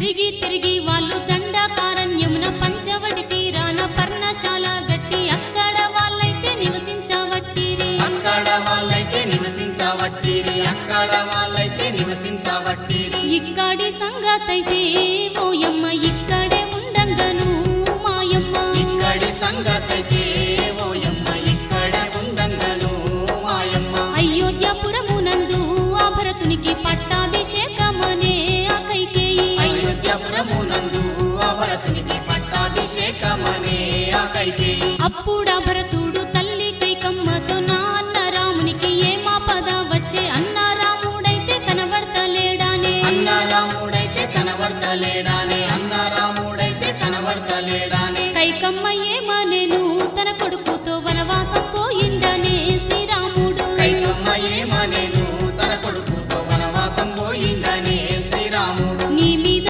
తిరిగి తిరిగి వాళ్ళు దండకారణ్యమున పంచవటి తీరాన పర్ణశాల గట్టి అక్కడ వాళ్ళైతే నివసించవట్టిరి ఇక్కడి సంగతైతే ఓయమ్మ ఇక్కడే ఉండంగను మాయమ్మ అయోధ్యపురమునందు ఆ భరతునికి పట్టాభిషేకమనే ఆ కైకేయి అప్పుడా భరతుడు తల్లి కైకమ్మతో నాన్న రామునికి ఏమాపద వచ్చే అన్న రాముడైతే కనబడతలేడానే కైకమ్మ ఏమ